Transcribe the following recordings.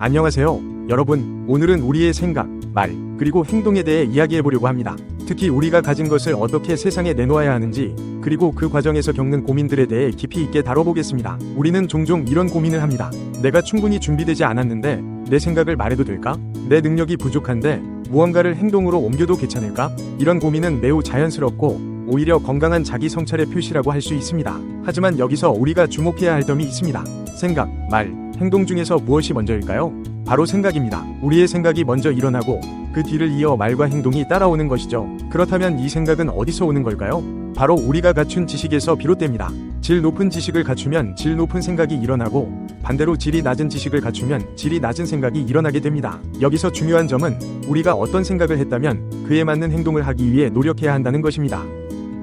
안녕하세요. 여러분, 오늘은 우리의 생각, 말, 그리고 행동에 대해 이야기해보려고 합니다. 특히 우리가 가진 것을 어떻게 세상에 내놓아야 하는지, 그리고 그 과정에서 겪는 고민들에 대해 깊이 있게 다뤄보겠습니다. 우리는 종종 이런 고민을 합니다. 내가 충분히 준비되지 않았는데 내 생각을 말해도 될까? 내 능력이 부족한데 무언가를 행동으로 옮겨도 괜찮을까? 이런 고민은 매우 자연스럽고 오히려 건강한 자기 성찰의 표시라고 할 수 있습니다. 하지만 여기서 우리가 주목해야 할 점이 있습니다. 생각, 말, 행동 중에서 무엇이 먼저일까요? 바로 생각입니다. 우리의 생각이 먼저 일어나고 그 뒤를 이어 말과 행동이 따라오는 것이죠. 그렇다면 이 생각은 어디서 오는 걸까요? 바로 우리가 갖춘 지식에서 비롯됩니다. 질 높은 지식을 갖추면 질 높은 생각이 일어나고 반대로 질이 낮은 지식을 갖추면 질이 낮은 생각이 일어나게 됩니다. 여기서 중요한 점은 우리가 어떤 생각을 했다면 그에 맞는 행동을 하기 위해 노력해야 한다는 것입니다.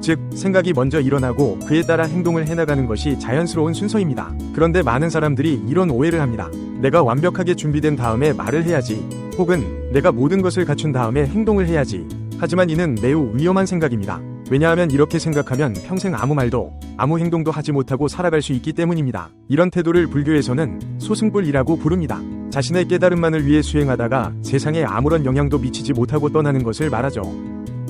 즉, 생각이 먼저 일어나고 그에 따라 행동을 해나가는 것이 자연스러운 순서입니다. 그런데 많은 사람들이 이런 오해를 합니다. 내가 완벽하게 준비된 다음에 말을 해야지, 혹은 내가 모든 것을 갖춘 다음에 행동을 해야지. 하지만 이는 매우 위험한 생각입니다. 왜냐하면 이렇게 생각하면 평생 아무 말도 아무 행동도 하지 못하고 살아갈 수 있기 때문입니다. 이런 태도를 불교에서는 소승불이라고 부릅니다. 자신의 깨달음만을 위해 수행하다가 세상에 아무런 영향도 미치지 못하고 떠나는 것을 말하죠.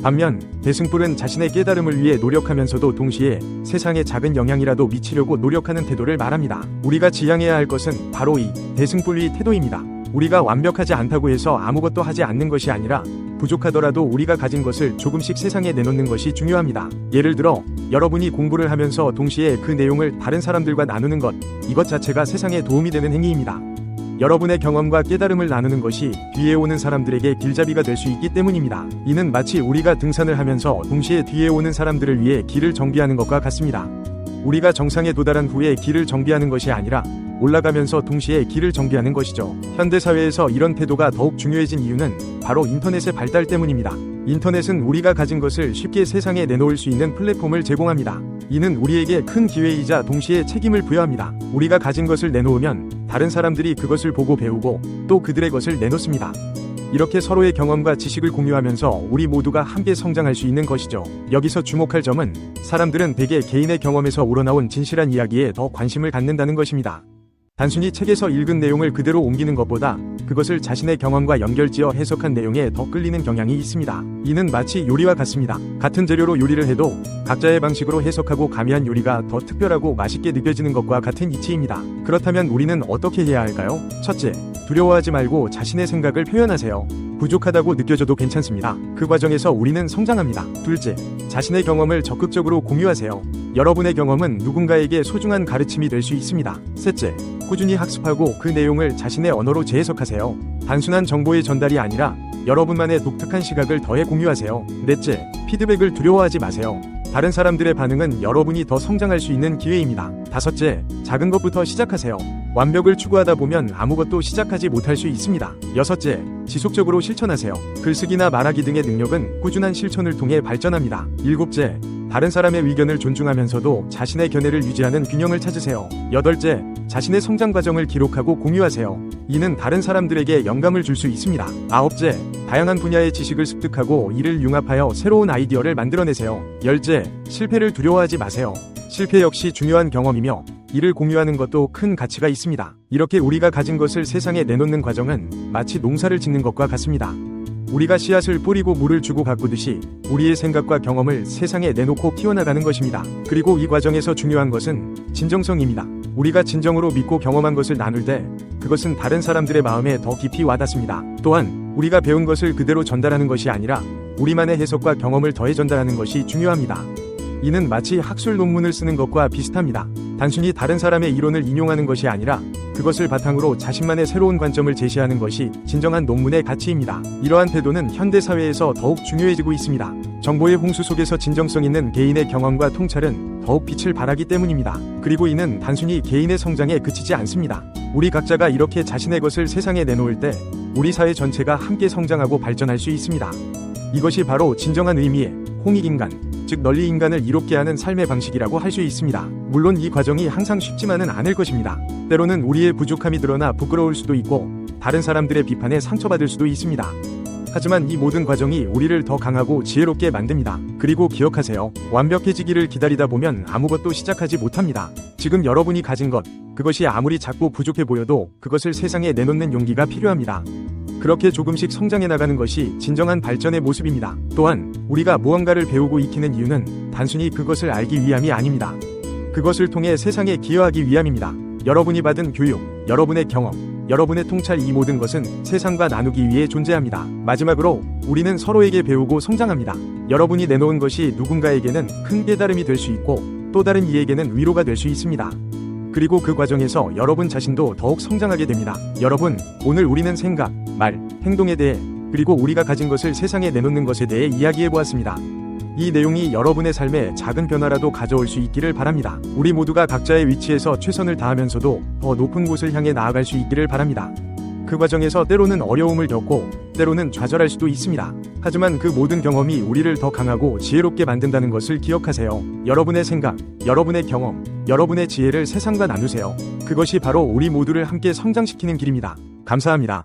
반면 대승불은 자신의 깨달음을 위해 노력하면서도 동시에 세상에 작은 영향이라도 미치려고 노력하는 태도를 말합니다. 우리가 지향해야 할 것은 바로 이 대승불의 태도입니다. 우리가 완벽하지 않다고 해서 아무것도 하지 않는 것이 아니라 부족하더라도 우리가 가진 것을 조금씩 세상에 내놓는 것이 중요합니다. 예를 들어 여러분이 공부를 하면서 동시에 그 내용을 다른 사람들과 나누는 것, 이것 자체가 세상에 도움이 되는 행위입니다. 여러분의 경험과 깨달음을 나누는 것이 뒤에 오는 사람들에게 길잡이가 될 수 있기 때문입니다. 이는 마치 우리가 등산을 하면서 동시에 뒤에 오는 사람들을 위해 길을 정비하는 것과 같습니다. 우리가 정상에 도달한 후에 길을 정비하는 것이 아니라 올라가면서 동시에 길을 정비하는 것이죠. 현대사회에서 이런 태도가 더욱 중요해진 이유는 바로 인터넷의 발달 때문입니다. 인터넷은 우리가 가진 것을 쉽게 세상에 내놓을 수 있는 플랫폼을 제공합니다. 이는 우리에게 큰 기회이자 동시에 책임을 부여합니다. 우리가 가진 것을 내놓으면 다른 사람들이 그것을 보고 배우고 또 그들의 것을 내놓습니다. 이렇게 서로의 경험과 지식을 공유하면서 우리 모두가 함께 성장할 수 있는 것이죠. 여기서 주목할 점은 사람들은 대개 개인의 경험에서 우러나온 진실한 이야기에 더 관심을 갖는다는 것입니다. 단순히 책에서 읽은 내용을 그대로 옮기는 것보다 그것을 자신의 경험과 연결지어 해석한 내용에 더 끌리는 경향이 있습니다. 이는 마치 요리와 같습니다. 같은 재료로 요리를 해도 각자의 방식으로 해석하고 가미한 요리가 더 특별하고 맛있게 느껴지는 것과 같은 이치입니다. 그렇다면 우리는 어떻게 해야 할까요? 첫째, 두려워하지 말고 자신의 생각을 표현하세요. 부족하다고 느껴져도 괜찮습니다. 그 과정에서 우리는 성장합니다. 둘째, 자신의 경험을 적극적으로 공유하세요. 여러분의 경험은 누군가에게 소중한 가르침이 될 수 있습니다. 셋째, 꾸준히 학습하고 그 내용을 자신의 언어로 재해석하세요. 단순한 정보의 전달이 아니라 여러분만의 독특한 시각을 더해 공유하세요. 넷째, 피드백을 두려워하지 마세요. 다른 사람들의 반응은 여러분이 더 성장할 수 있는 기회입니다. 다섯째, 작은 것부터 시작하세요. 완벽을 추구하다 보면 아무것도 시작하지 못할 수 있습니다. 여섯째, 지속적으로 실천하세요. 글쓰기나 말하기 등의 능력은 꾸준한 실천을 통해 발전합니다. 일곱째, 다른 사람의 의견을 존중하면서도 자신의 견해를 유지하는 균형을 찾으세요. 여덟째, 자신의 성장 과정을 기록하고 공유하세요. 이는 다른 사람들에게 영감을 줄 수 있습니다. 아홉째, 다양한 분야의 지식을 습득하고 이를 융합하여 새로운 아이디어를 만들어내세요. 열째, 실패를 두려워하지 마세요. 실패 역시 중요한 경험이며 이를 공유하는 것도 큰 가치가 있습니다. 이렇게 우리가 가진 것을 세상에 내놓는 과정은 마치 농사를 짓는 것과 같습니다. 우리가 씨앗을 뿌리고 물을 주고 가꾸듯이 우리의 생각과 경험을 세상에 내놓고 키워나가는 것입니다. 그리고 이 과정에서 중요한 것은 진정성입니다. 우리가 진정으로 믿고 경험한 것을 나눌 때 그것은 다른 사람들의 마음에 더 깊이 와닿습니다. 또한 우리가 배운 것을 그대로 전달하는 것이 아니라 우리만의 해석과 경험을 더해 전달하는 것이 중요합니다. 이는 마치 학술 논문을 쓰는 것과 비슷합니다. 단순히 다른 사람의 이론을 인용하는 것이 아니라 그것을 바탕으로 자신만의 새로운 관점을 제시하는 것이 진정한 논문의 가치입니다. 이러한 태도는 현대사회에서 더욱 중요해지고 있습니다. 정보의 홍수 속에서 진정성 있는 개인의 경험과 통찰은 더욱 빛을 발하기 때문입니다. 그리고 이는 단순히 개인의 성장에 그치지 않습니다. 우리 각자가 이렇게 자신의 것을 세상에 내놓을 때 우리 사회 전체가 함께 성장하고 발전할 수 있습니다. 이것이 바로 진정한 의미의 홍익인간, 즉 널리 인간을 이롭게 하는 삶의 방식이라고 할 수 있습니다. 물론 이 과정이 항상 쉽지만은 않을 것입니다. 때로는 우리의 부족함이 드러나 부끄러울 수도 있고 다른 사람들의 비판에 상처받을 수도 있습니다. 하지만 이 모든 과정이 우리를 더 강하고 지혜롭게 만듭니다. 그리고 기억하세요. 완벽해지기를 기다리다 보면 아무것도 시작하지 못합니다. 지금 여러분이 가진 것, 그것이 아무리 작고 부족해 보여도 그것을 세상에 내놓는 용기가 필요합니다. 그렇게 조금씩 성장해 나가는 것이 진정한 발전의 모습입니다. 또한 우리가 무언가를 배우고 익히는 이유는 단순히 그것을 알기 위함이 아닙니다. 그것을 통해 세상에 기여하기 위함입니다. 여러분이 받은 교육, 여러분의 경험, 여러분의 통찰, 이 모든 것은 세상과 나누기 위해 존재합니다. 마지막으로 우리는 서로에게 배우고 성장합니다. 여러분이 내놓은 것이 누군가에게는 큰 깨달음이 될 수 있고 또 다른 이에게는 위로가 될 수 있습니다. 그리고 그 과정에서 여러분 자신도 더욱 성장하게 됩니다. 여러분, 오늘 우리는 생각, 말, 행동에 대해 그리고 우리가 가진 것을 세상에 내놓는 것에 대해 이야기해 보았습니다. 이 내용이 여러분의 삶에 작은 변화라도 가져올 수 있기를 바랍니다. 우리 모두가 각자의 위치에서 최선을 다하면서도 더 높은 곳을 향해 나아갈 수 있기를 바랍니다. 그 과정에서 때로는 어려움을 겪고 때로는 좌절할 수도 있습니다. 하지만 그 모든 경험이 우리를 더 강하고 지혜롭게 만든다는 것을 기억하세요. 여러분의 생각, 여러분의 경험, 여러분의 지혜를 세상과 나누세요. 그것이 바로 우리 모두를 함께 성장시키는 길입니다. 감사합니다.